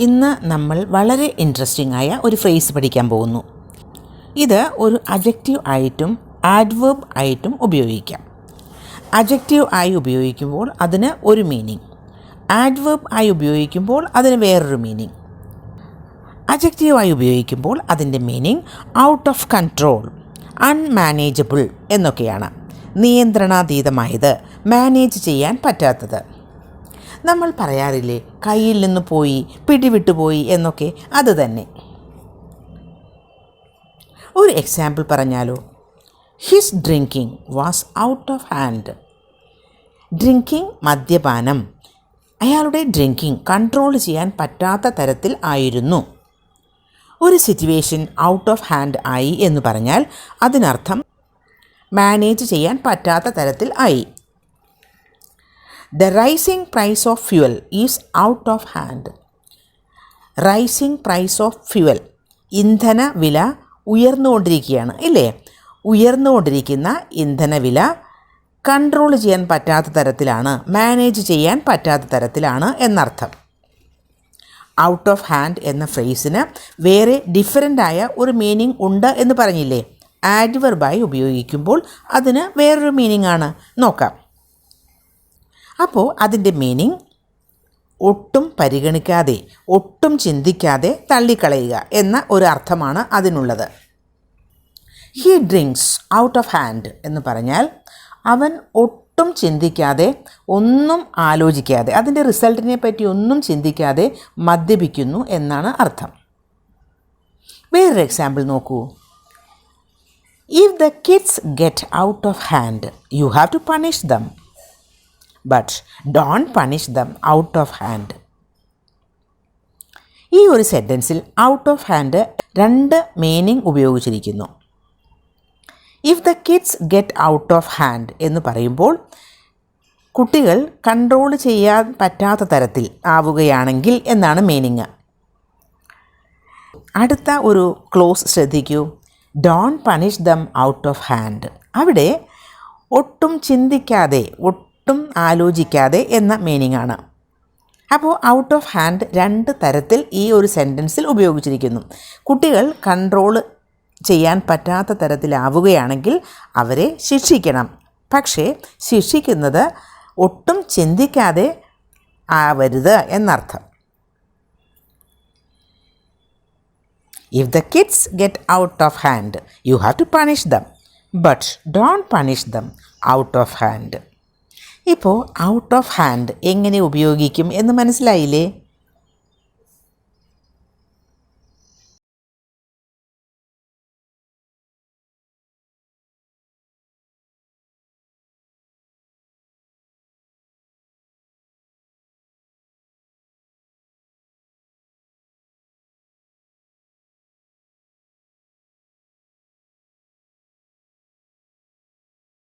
ഇന്ന് നമ്മൾ വളരെ ഇൻട്രസ്റ്റിംഗ് ആയ ഒരു ഫ്രേസ് പഠിക്കാൻ പോകുന്നു. ഇത് ഒരു അഡ്ജക്റ്റീവ് ആയിട്ടും ആഡ്വേർബ് ആയിട്ടും ഉപയോഗിക്കാം. അഡ്ജക്റ്റീവ് ആയി ഉപയോഗിക്കുമ്പോൾ അതിന് ഒരു മീനിങ്, ആഡ്വേർബ് ആയി ഉപയോഗിക്കുമ്പോൾ അതിന് വേറൊരു മീനിങ്. അഡ്ജക്റ്റീവ് ആയി ഉപയോഗിക്കുമ്പോൾ അതിൻ്റെ മീനിങ് ഔട്ട് ഓഫ് കൺട്രോൾ, അൺമാനേജബിൾ എന്നൊക്കെയാണ്. നിയന്ത്രണാതീതമായത്, മാനേജ് ചെയ്യാൻ പറ്റാത്തത്. നമ്മൾ പറയാറില്ലേ കയ്യിൽ നിന്ന് പോയി, പിടിവിട്ടുപോയി എന്നൊക്കെ, അത് തന്നെ. ഒരു എക്സാമ്പിൾ പറഞ്ഞാലോ, his drinking was out of hand. Drinking, മദ്യപാനം, അയാളുടെ ഡ്രിങ്കിങ് കൺട്രോൾ ചെയ്യാൻ പറ്റാത്ത തരത്തിൽ ആയിരുന്നു. ഒരു സിറ്റുവേഷൻ ഔട്ട് ഓഫ് ഹാൻഡ് ആയി എന്ന് പറഞ്ഞാൽ അതിനർത്ഥം മാനേജ് ചെയ്യാൻ പറ്റാത്ത തരത്തിൽ ആയി. The rising price of fuel is out of hand. Rising price of fuel, ഇന്ധന വില ഉയർന്നുകൊണ്ടിരിക്കുകയാണ് ഇല്ലേ? ഉയർന്നുകൊണ്ടിരിക്കുന്ന ഇന്ധനവില കൺട്രോൾ ചെയ്യാൻ പറ്റാത്ത തരത്തിലാണ്, മാനേജ് ചെയ്യാൻ പറ്റാത്ത തരത്തിലാണ് എന്നർത്ഥം. ഔട്ട് ഓഫ് ഹാൻഡ് എന്ന ഫ്രേസിന് വേറെ ഡിഫറൻ്റായ ഒരു മീനിങ് ഉണ്ട് എന്ന് പറഞ്ഞില്ലേ? ആഡ്വർബായി ഉപയോഗിക്കുമ്പോൾ അതിന് വേറൊരു മീനിങ് ആണ്. നോക്കാം. അപ്പോൾ അതിൻ്റെ മീനിങ് ഒട്ടും പരിഗണിക്കാതെ, ഒട്ടും ചിന്തിക്കാതെ തള്ളിക്കളയുക എന്ന ഒരു അർത്ഥമാണ് അതിനുള്ളത്. He drinks out of hand എന്ന് പറഞ്ഞാൽ അവൻ ഒട്ടും ചിന്തിക്കാതെ, ഒന്നും ആലോചിക്കാതെ, അതിൻ്റെ റിസൾട്ടിനെ പറ്റി ഒന്നും ചിന്തിക്കാതെ മദ്യപിക്കുന്നു എന്നാണ് അർത്ഥം. വേറൊരു എക്സാമ്പിൾ നോക്കൂ. If the kids get out of hand you have to punish them, but don't punish them out of hand. ഈ ഒരു സെൻറ്റൻസിൽ ഔട്ട് ഓഫ് ഹാൻഡ് രണ്ട് മീനിങ് ഉപയോഗിച്ചിരിക്കുന്നു. If the kids get out of hand എന്ന് പറയുമ്പോൾ കുട്ടികൾ control ചെയ്യാൻ പറ്റാത്ത തരത്തിൽ ആവുകയാണെങ്കിൽ എന്നാണ് മീനിങ്. അടുത്ത ഒരു ക്ലോസ് ശ്രദ്ധിക്കൂ. Don't punish them out of hand. അവിടെ ഒട്ടും ചിന്തിക്കാതെ, ഒട്ടും ആലോചിക്കാതെ എന്ന മീനിങ് ആണ്. അപ്പോൾ ഔട്ട് ഓഫ് ഹാൻഡ് രണ്ട് തരത്തിൽ ഈ ഒരു സെൻറ്റൻസിൽ ഉപയോഗിച്ചിരിക്കുന്നു. കുട്ടികൾ കൺട്രോൾ ചെയ്യാൻ പറ്റാത്ത തരത്തിലാവുകയാണെങ്കിൽ അവരെ ശിക്ഷിക്കണം. പക്ഷേ ശിക്ഷിക്കുന്നത് ഒട്ടും ചിന്തിക്കാതെ ആവരുത് എന്നർത്ഥം. If the kids get out of hand, you have to punish them, but don't punish them out of hand. ഇപ്പോൾ ഔട്ട് ഓഫ് ഹാൻഡ് എങ്ങനെ ഉപയോഗിക്കും എന്ന് മനസ്സിലായില്ലേ?